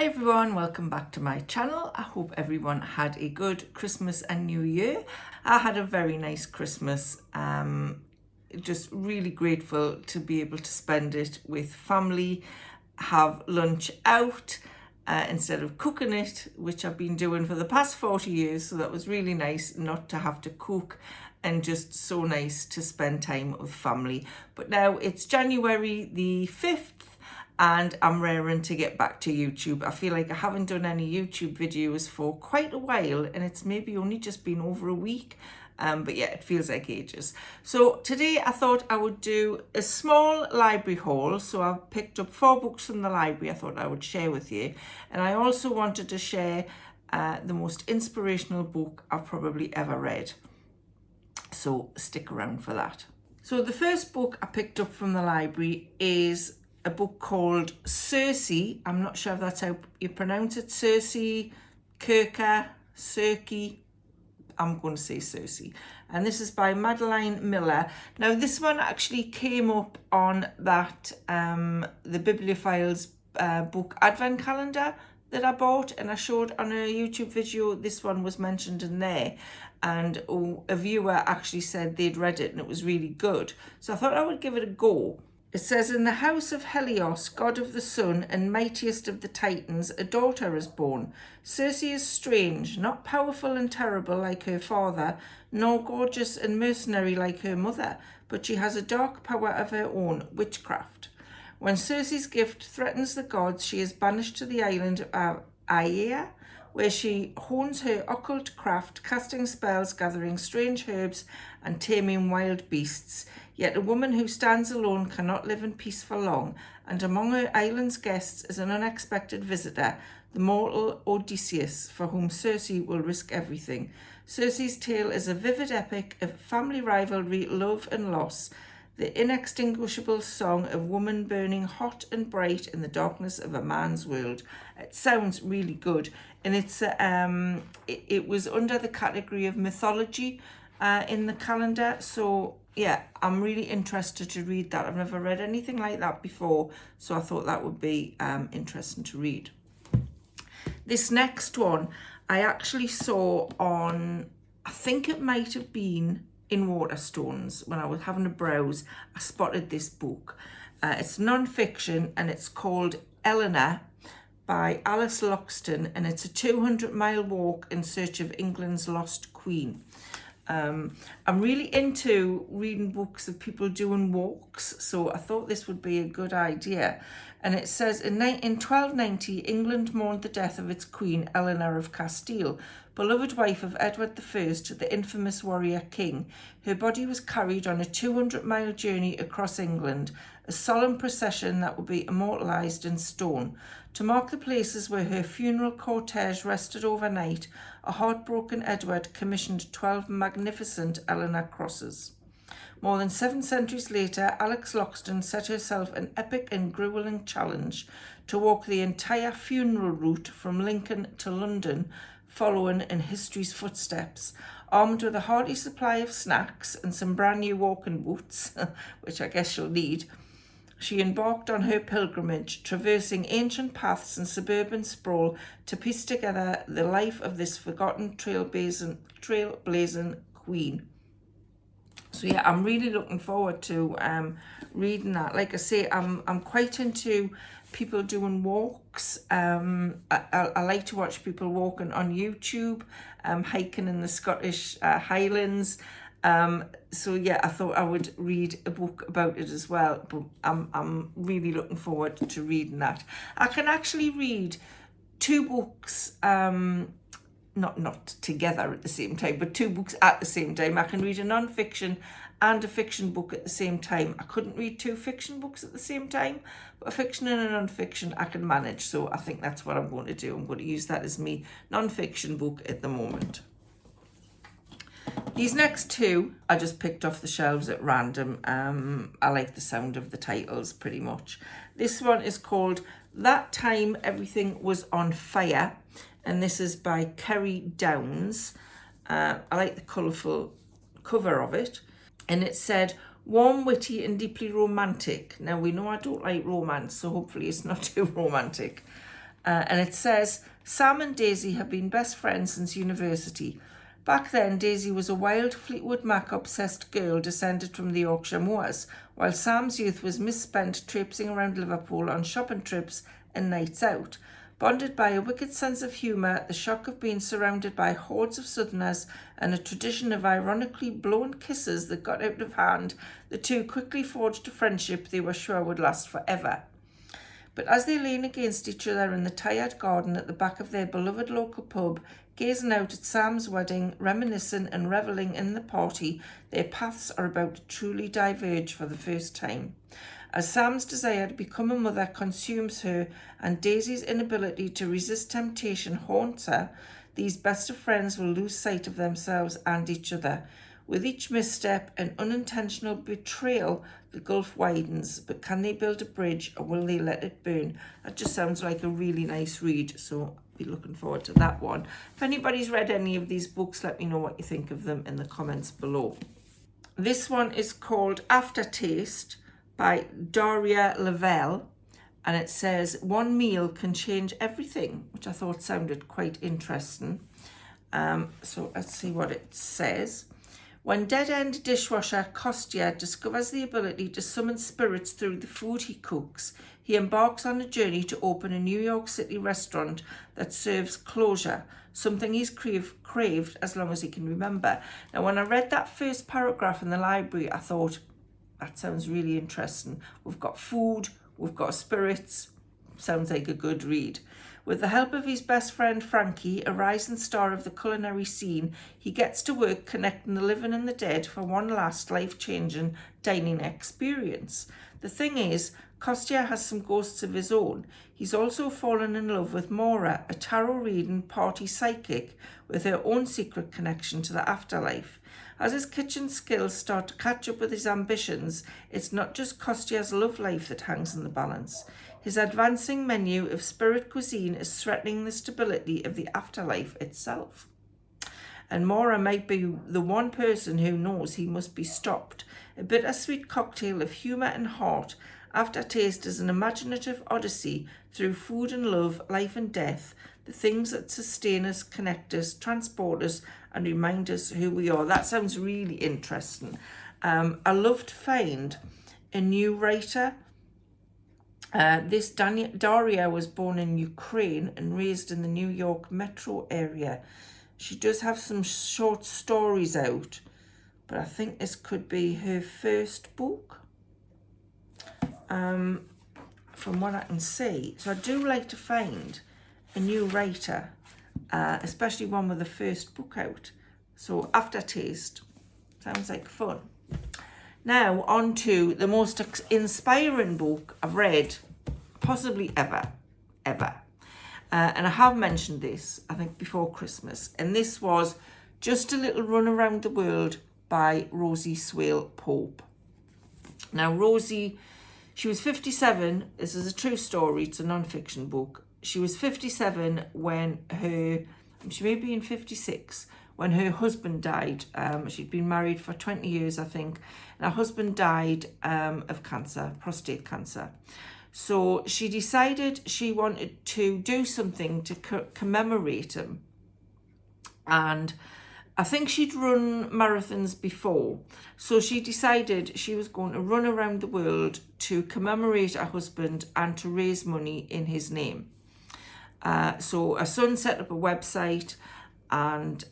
Hi everyone, welcome back to my channel. I hope everyone had a good Christmas and New Year. I had a very nice Christmas. Just really grateful to be able to spend it with family, have lunch out instead of cooking it, which I've been doing for the past 40 years. So that was really nice not to have to cook and just so nice to spend time with family. But now it's January the 5th. And I'm raring to get back to YouTube. I feel like I haven't done any YouTube videos for quite a while, and it's maybe only just been over a week. But yeah, it feels like ages. So today I thought I would do a small library haul. So I've picked up 4 books from the library I thought I would share with you. And I also wanted to share the most inspirational book I've probably ever read. So stick around for that. So the first book I picked up from the library is a book called Circe. I'm not sure if that's how you pronounce it. Circe, Kirka, Circe. I'm going to say Circe. And this is by Madeline Miller. Now this one actually came up on that the Bibliophiles book advent calendar that I bought, and I showed on a YouTube video. This one was mentioned in there, and a viewer actually said they'd read it and it was really good. So I thought I would give it a go. It says, in the house of Helios, god of the sun and mightiest of the Titans, a daughter is born. Circe is strange, not powerful and terrible like her father, nor gorgeous and mercenary like her mother, but she has a dark power of her own, witchcraft. When Circe's gift threatens the gods, she is banished to the island of Aea, where she hones her occult craft, casting spells, gathering strange herbs, and taming wild beasts. Yet a woman who stands alone cannot live in peace for long, and among her island's guests is an unexpected visitor, the mortal Odysseus, for whom Circe will risk everything. Circe's tale is a vivid epic of family rivalry, love and loss, the inextinguishable song of woman burning hot and bright in the darkness of a man's world. It sounds really good, and it was under the category of mythology in the calendar. So yeah, I'm really interested to read that. I've never read anything like that before, so I thought that would be interesting to read. This next one I actually saw on, I think it might have been in Waterstones. When I was having a browse, I spotted this book. It's non-fiction and it's called Eleanor by Alice Loxton, and it's a 200-mile walk in search of England's lost queen. I'm really into reading books of people doing walks, so I thought this would be a good idea. And it says, in 1290, England mourned the death of its queen, Eleanor of Castile, beloved wife of Edward I, the infamous warrior king. Her body was carried on a 200-mile journey across England, a solemn procession that would be immortalised in stone. To mark the places where her funeral cortege rested overnight, a heartbroken Edward commissioned 12 magnificent Eleanor crosses. More than 7 centuries later, Alex Loxton set herself an epic and grueling challenge to walk the entire funeral route from Lincoln to London, following in history's footsteps. Armed with a hearty supply of snacks and some brand new walking boots, which I guess she'll need, she embarked on her pilgrimage, traversing ancient paths and suburban sprawl to piece together the life of this forgotten trailblazing queen. So yeah, I'm really looking forward to reading that. Like I say, I'm quite into people doing walks. I like to watch people walking on YouTube, hiking in the Scottish Highlands. So yeah, I thought I would read a book about it as well, but I'm really looking forward to reading that. I can actually read 2 books, not together at the same time, but 2 books at the same time. I can read a non-fiction and a fiction book at the same time. I couldn't read 2 fiction books at the same time, but a fiction and a non-fiction I can manage. So I think that's what I'm going to do. I'm going to use that as my non-fiction book at the moment. These next 2 I just picked off the shelves at random. I like the sound of the titles pretty much. This one is called That Time Everything Was on Fire, and this is by Kerry Downs. I like the colourful cover of it, and it said, warm, witty and deeply romantic. Now we know I don't like romance, so hopefully it's not too romantic. And it says, Sam and Daisy have been best friends since university. Back then, Daisy was a wild Fleetwood Mac-obsessed girl descended from the Yorkshire moors, while Sam's youth was misspent traipsing around Liverpool on shopping trips and nights out. Bonded by a wicked sense of humour, the shock of being surrounded by hordes of southerners, and a tradition of ironically blown kisses that got out of hand, the two quickly forged a friendship they were sure would last forever. But as they lean against each other in the tired garden at the back of their beloved local pub, gazing out at Sam's wedding, reminiscing and revelling in the party, their paths are about to truly diverge for the first time. As Sam's desire to become a mother consumes her and Daisy's inability to resist temptation haunts her, these best of friends will lose sight of themselves and each other. With each misstep and unintentional betrayal, the gulf widens, but can they build a bridge or will they let it burn? That just sounds like a really nice read, so I'll be looking forward to that one. If anybody's read any of these books, let me know what you think of them in the comments below. This one is called Aftertaste by Daria Lavelle, and it says, one meal can change everything, which I thought sounded quite interesting. So let's see what it says. When dead-end dishwasher Kostya discovers the ability to summon spirits through the food he cooks, he embarks on a journey to open a New York City restaurant that serves closure, something he's craved as long as he can remember. Now, when I read that first paragraph in the library, I thought, that sounds really interesting. We've got food, we've got spirits. Sounds like a good read. With the help of his best friend Frankie, a rising star of the culinary scene, he gets to work connecting the living and the dead for one last life-changing dining experience. The thing is, Kostya has some ghosts of his own. He's also fallen in love with Maura, a tarot-reading party psychic with her own secret connection to the afterlife. As his kitchen skills start to catch up with his ambitions, it's not just Kostya's love life that hangs in the balance. His advancing menu of spirit cuisine is threatening the stability of the afterlife itself. And Maura might be the one person who knows he must be stopped. A bittersweet cocktail of humour and heart, Aftertaste is an imaginative odyssey through food and love, life and death, the things that sustain us, connect us, transport us, and remind us who we are. That sounds really interesting. I love to find a new writer. This Daria was born in Ukraine and raised in the New York metro area. She does have some short stories out, but I think this could be her first book, from what I can see. So I do like to find a new writer, especially one with the first book out. So Aftertaste sounds like fun. Now on to the most inspiring book I've read possibly ever. And I have mentioned this, I think, before Christmas. And this was Just a Little Run Around the World by Rosie Swale Pope. Now Rosie, she was 57. This is a true story. It's a non-fiction book. She was 57 when she may be in 56, when her husband died. She'd been married for 20 years, I think. And her husband died of cancer, prostate cancer. So she decided she wanted to do something to commemorate him. And I think she'd run marathons before. So she decided she was going to run around the world to commemorate her husband and to raise money in his name. So her son set up a website and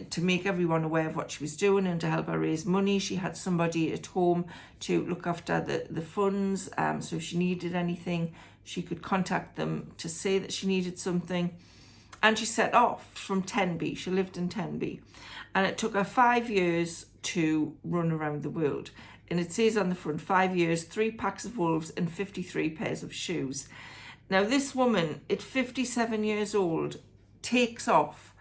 to make everyone aware of what she was doing and to help her raise money. She had somebody at home to look after the funds. So if she needed anything, she could contact them to say that she needed something. And she set off from Tenby. She lived in Tenby. And it took her 5 years to run around the world. And it says on the front, 5 years, 3 packs of wolves and 53 pairs of shoes. Now this woman, at 57 years old, takes off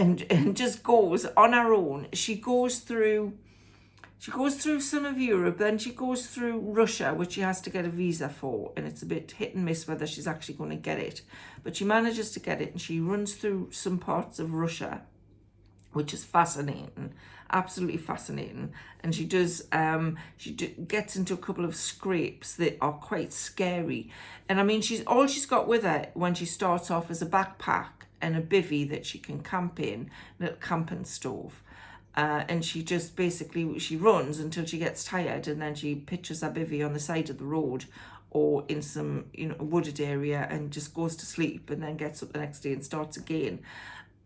and just goes on her own. She goes through some of Europe, then she goes through Russia, which she has to get a visa for, and it's a bit hit and miss whether she's actually going to get it. But she manages to get it, and she runs through some parts of Russia which is fascinating, absolutely fascinating. And she does, gets into a couple of scrapes that are quite scary. And I mean, all she's got with her when she starts off is a backpack and a bivvy that she can camp in, a little camping stove. And she just basically, she runs until she gets tired, and then she pitches her bivvy on the side of the road or in some, wooded area, and just goes to sleep, and then gets up the next day and starts again.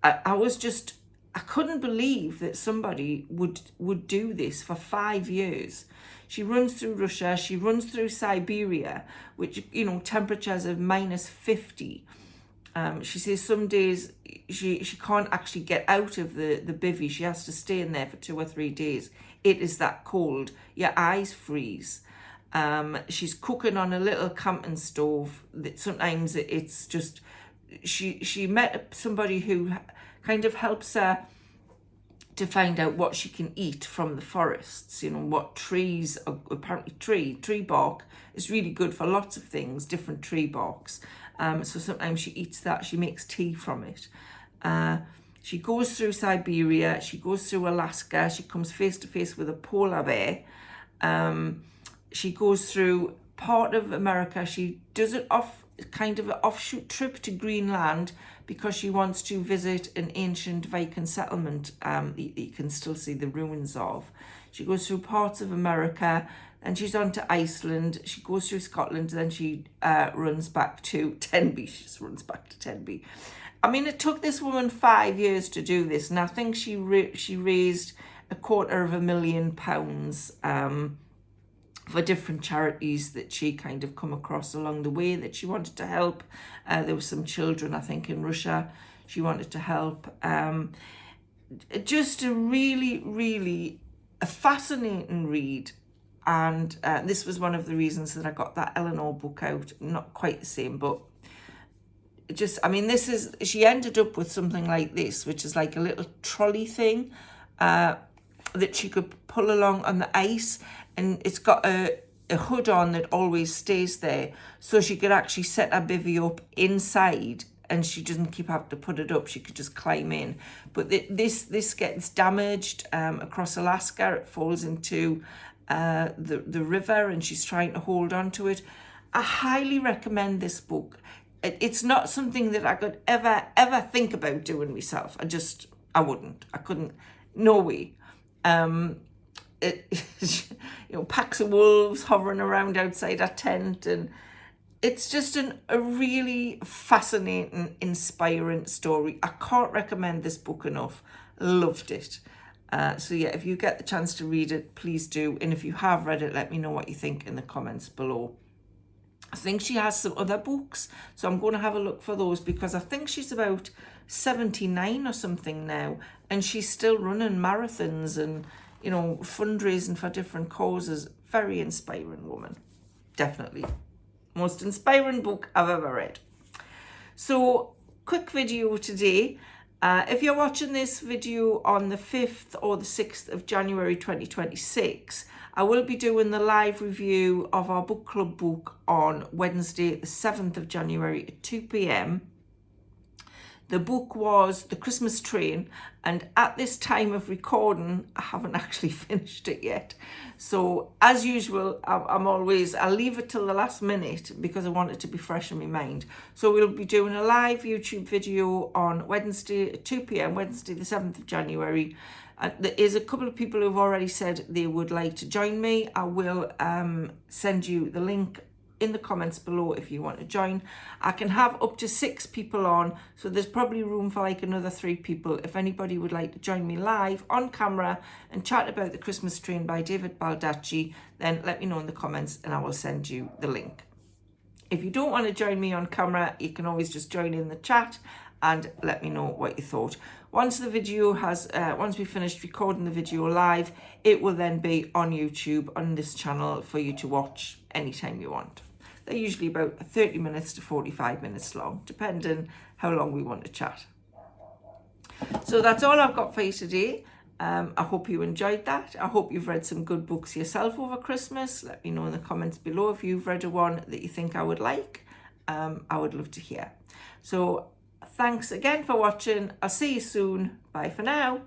I couldn't believe that somebody would do this for 5 years. She runs through Russia, she runs through Siberia, which, temperatures of -50. She says some days she can't actually get out of the bivvy. She has to stay in there for 2 or 3 days. It is that cold. Your eyes freeze. She's cooking on a little camping stove that sometimes it's just, she met somebody who kind of helps her to find out what she can eat from the forests, what trees, apparently tree bark is really good for lots of things, different tree barks. So sometimes she eats that, she makes tea from it. She goes through Siberia, she goes through Alaska, she comes face to face with a polar bear. She goes through part of America. She does it kind of an offshoot trip to Greenland because she wants to visit an ancient Viking settlement that you can still see the ruins of. She goes through parts of America, and she's on to Iceland. She goes through Scotland, then she runs back to Tenby. She just runs back to Tenby. I mean, it took this woman 5 years to do this, and I think she raised £250,000 for different charities that she kind of come across along the way that she wanted to help. There were some children, I think, in Russia she wanted to help. Just a really, really a fascinating read. And this was one of the reasons that I got that Eleanor book out. Not quite the same, but just, I mean, she ended up with something like this, which is like a little trolley thing that she could pull along on the ice. And it's got a hood on that always stays there. So she could actually set her bivvy up inside, and she doesn't keep having to put it up. She could just climb in. But this gets damaged across Alaska. It falls into the river, and she's trying to hold on to it. I highly recommend this book. It's not something that I could ever think about doing myself. I wouldn't. I couldn't. No way. Packs of wolves hovering around outside our tent, and it's just a really fascinating, inspiring story. I can't recommend this book enough. Loved it. So yeah, if you get the chance to read it, please do. And if you have read it, let me know what you think in the comments below. I think she has some other books, so I'm going to have a look for those, because I think she's about 79 or something now, and she's still running marathons and fundraising for different causes. Very inspiring woman. Definitely. Most inspiring book I've ever read. So, quick video today. If you're watching this video on the 5th or the 6th of January 2026, I will be doing the live review of our book club book on Wednesday, the 7th of January at 2 p.m. The book was The Christmas Train, and at this time of recording, I haven't actually finished it yet. So, as usual, I'll leave it till the last minute because I want it to be fresh in my mind. So we'll be doing a live YouTube video on Wednesday at 2 p.m, Wednesday the 7th of January. There is a couple of people who've already said they would like to join me. I will send you the link in the comments below if you want to join. I can have up to 6 people on, so there's probably room for like another 3 people. If anybody would like to join me live on camera and chat about The Christmas Train by David Baldacci, then let me know in the comments and I will send you the link. If you don't want to join me on camera, you can always just join in the chat and let me know what you thought. Once the video once we finished recording the video live, it will then be on YouTube on this channel for you to watch anytime you want. They're usually about 30 minutes to 45 minutes long, depending how long we want to chat. So that's all I've got for you today. I hope you enjoyed that. I hope you've read some good books yourself over Christmas. Let me know in the comments below if you've read a one that you think I would like. I would love to hear. So thanks again for watching. I'll see you soon. Bye for now.